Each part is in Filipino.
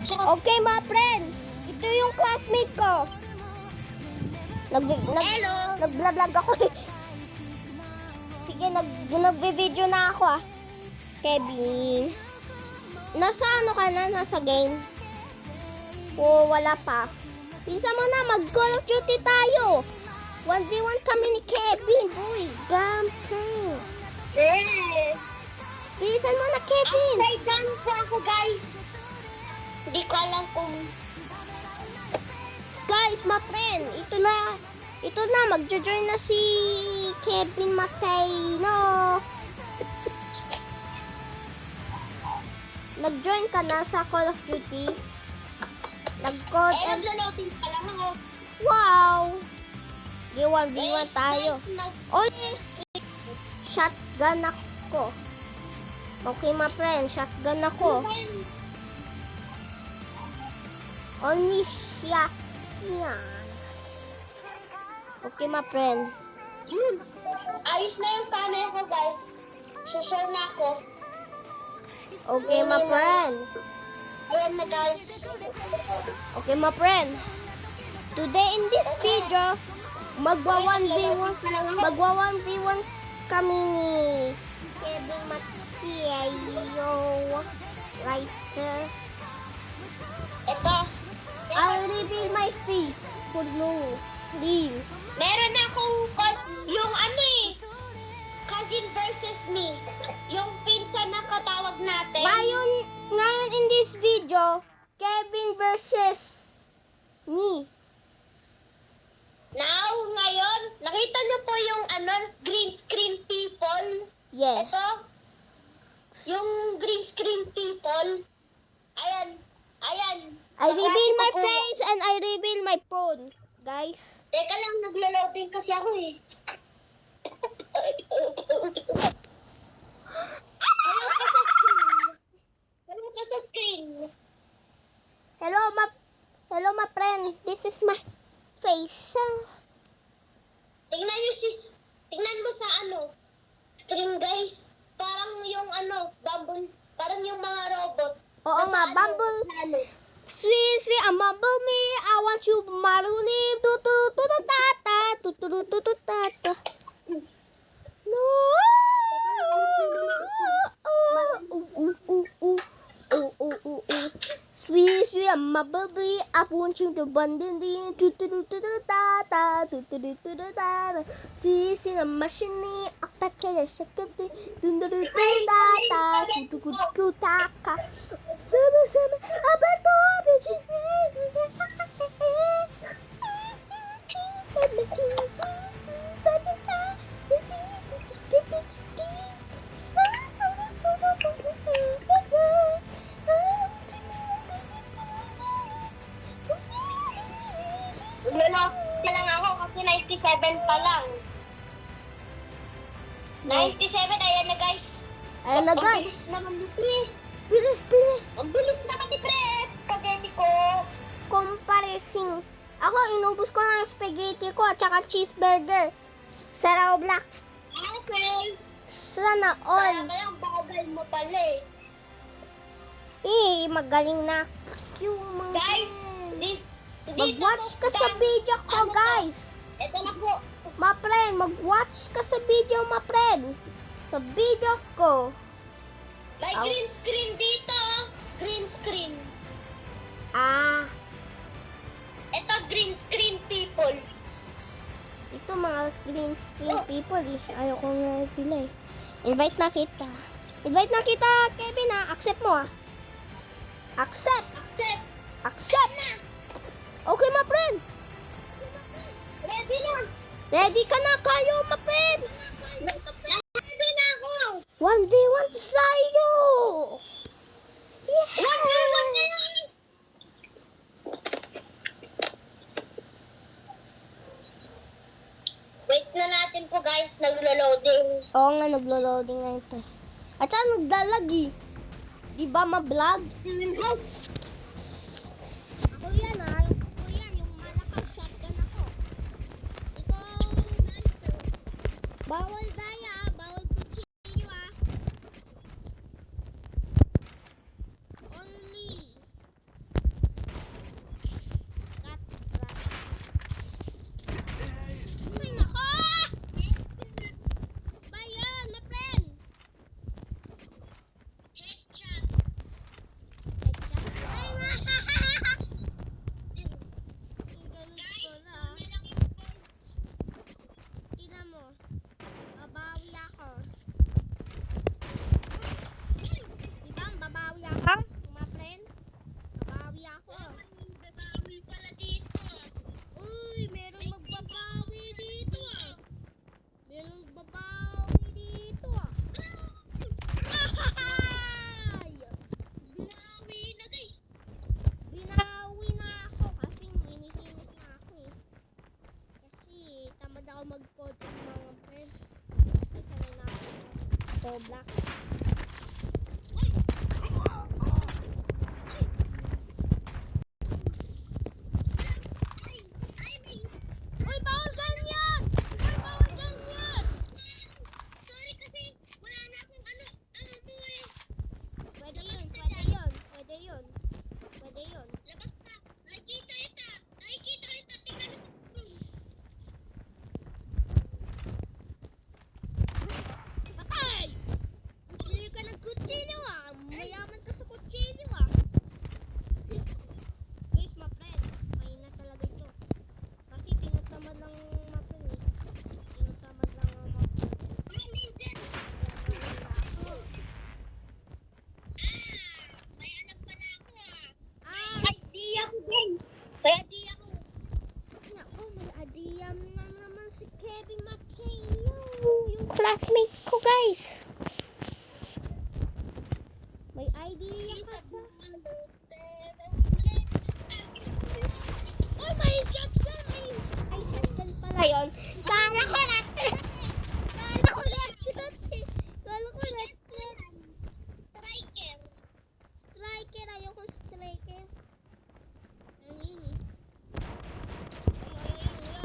Okay, mga friend. Ito yung classmate ko. Hello! Nag-vlog ako eh. Sige, nag-video na ako ah. Kevin. Nasa ano ka na? Nasa game? O, wala pa. Isa mo na, mag-Call of Duty tayo. 1v1 kami ni Kevin. Uy, gampang. Bilisan mo na, Kevin. Upside down po ako, guys. Hindi ko alam kung... Guys, my friend, ito na, magjo-join na si Kevin Mateo. Nag-join ka na sa Call of Duty? Nag-code and... naglo-loading pa lang ako. Wow! Di 1v1 tayo. Guys, Only shotgun ako. Okay, my friend, shotgun ako. Only siya. Yan. Okay, my friend. Ayos na yung camera ko, guys. Share na ako. Okay, my friend. Ayan na, guys. Okay, my friend. Today in this video, magwa 1v1 kami ni Kevin Mateo. Writer. Ito. I'll reveal my face for no real. Meron akong yung ano eh. Cousin versus me. Yung pinsan na katawag natin. Ngayon in this video, Kevin versus me. Now, ngayon, nakita niyo po yung green screen people. Yes. Ito. Yung green screen people. Ayan. I reveal my face and I reveal my phone, guys. Teka lang, naglo-loading kasi ako eh. Hello ka sa screen. Hello, my friend. This is my face. Tingnan mo sa screen, guys. Parang yung bumble, parang yung mga robot. Oo nga, Bumble. Sweet, I'm Bumblebee. I want you, Maruni. Tu-tu-tu-tu-ta-ta. No. Sweet, I'm Bumblebee. I want you to bundle the tu-tu-tu-tu-ta-ta. Tu-tu-tu-tu-ta-ta. Sweet, I'm machine. I pack it, shake it. Tu-tu-tu-tu-ta-ta. Tu-tu-tu-tu-ta-ta. Naglo-loading lang ako kasi 97 pa lang. 97, ayan na, guys. Ayan na, Ang guys. bilis naman ni Pre. Bilis. Ang bilis naman ni Pre. Spaghetti ko. Comparison. Ako, inubos ko na yung spaghetti ko at saka cheeseburger. Sa Roblox. Okay. Sana all. Kaya bagal mo pala eh. Magaling na. Yung mga... Guys, mag-watch ka sa video ko, guys. Ito na po. Ma friend, mag-watch ka sa video, ma friend. Sa video ko. May green screen dito. Green screen. Ito, green screen people. Ito mga green screen people eh. Ayoko nga sila eh. Invite na kita. Kevin ha. Accept mo ha. Accept. Na. Okay, ma friend. Ready na. Ready ka na kayo, ma friend. Ready na ako. 1v1 tayo. Yeah. 1v1 na yun. Wait na natin po, guys. Naglo-loading. Oo nga, naglo-loading na ito. At saka nagdalag eh. Di ba ma-vlog? Ako yan ha. Yung malakang shotgun ako. Ikaw, sniper. Bawal daya, bawal kutsilyo ah. Only Roblox. Uy, bawal ganyan! Uy, bawal ganyan! Sorry kasi wala na akong buhay. Pwede yun, pwede yun, pwede yun. Pwede yun. Labas na. Nakikita kita. Nakikita kita. Tingnan mo. Patay! Kutsilyo ka ng kutsilyo ah! Mayaman ka sa kutsilyo ah! Guys, my friend, mahina talaga ito. Kasi tinatamad lang my friend eh. Tinatamad lang ang my friend. Minsan. May alam pala ako Ah! Ay, di ako din. Kaya di ako. Naku, may adiyam na naman si Kevin Mateo. Yung classmate ko guys. May idea ka ba? Oh, may shotgun! Ay, shotgun pala yun. Kala ko na! Kala ko na! Kala ko na! Striker. Striker! Ayoko striker. Ano yun eh?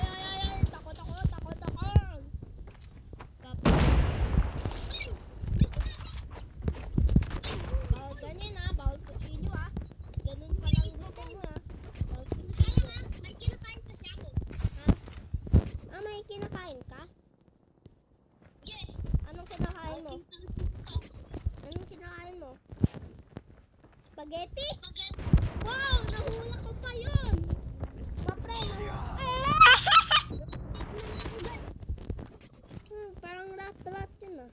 Ay! Takot ako! Takot ako! Bawal ganyan ah! Bawal kutsilyo ah! Ganun palang gusto mo ah! Bawal kutsilyo. May kinakain kasi ako. Ah, may kinakain ka? Yes. Anong kinakain mo? Anong kinakain mo? Spaghetti? Wow! Nahula ko pa yun! Mapre, parang rat-rat yun ah.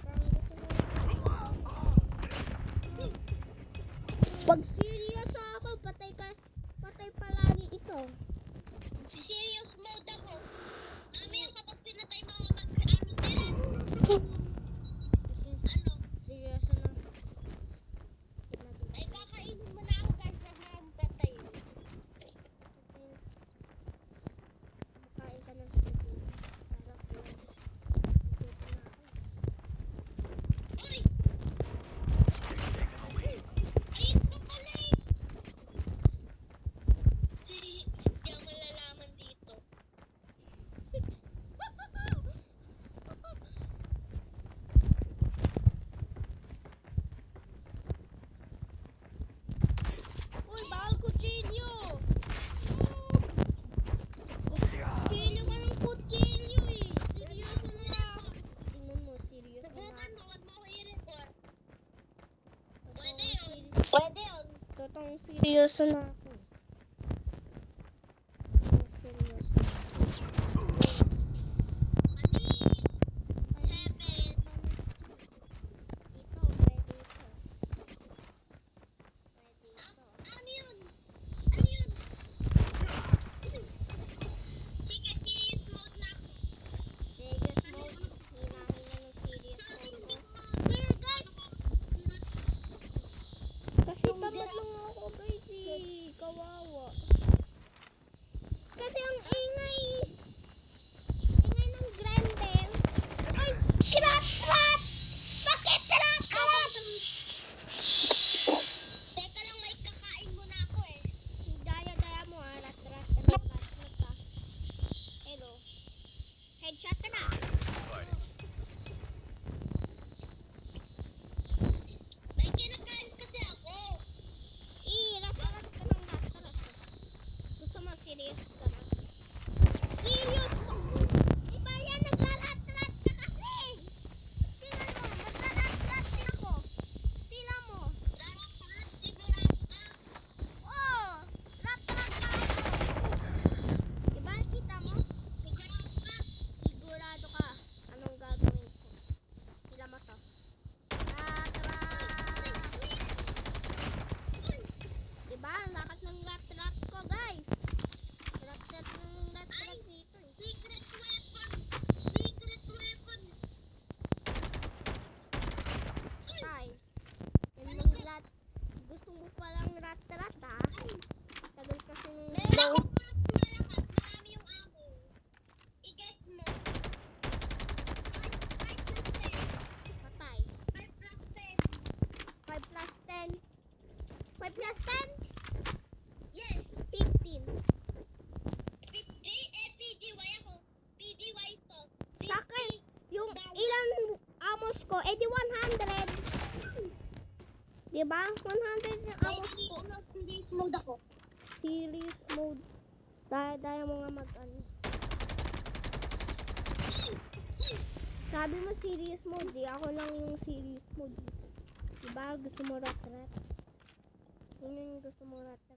Parang gusto mo. Pag serious ako, patay ka. Patay palagi ito. Si serious mode ako. Mamaya kapag pinatay mo ako mag-ano din. Ano? Serious na. Ay, kakainin mo na ako guys. Wag na akong patay. Makain ka ng spaghetti. Sarap yun. Ito na ako. Uy! Ayun ka pala eh. Hindi ako malalaman dito. Uy, bawal kutsilyo! Kutsilyo ka ng kutsilyo eh! Seryoso na! Tingnan mo, seryoso na. Subukan mo, wag mo ako i-report. Pwede Totoong yun. Pwede yun. Totoong seryoso na ako. Totoong seryoso. Manis. 7. Ito, pwede ito. Pwede ito. Ano yun? Ano yun? Sige, serious mode na ako. Serious mode. Hinahinga ng serious mode mo. Well, guys! Kasi tamad lang ako guys eh. Ikaw 5 plus 10? Yes. 15. 50, PDY ako. PDY to. Sa akin, yung ilan amos ko, di 100. Diba? 100 yung amos ko. Hindi smooth ako. Series mode. Daya mo nga mag-ano. Sabi mo serious mode, ako lang yung serious mode. Diba? Gusto mo rat-rat? Yun yung gusto mo rat-rat.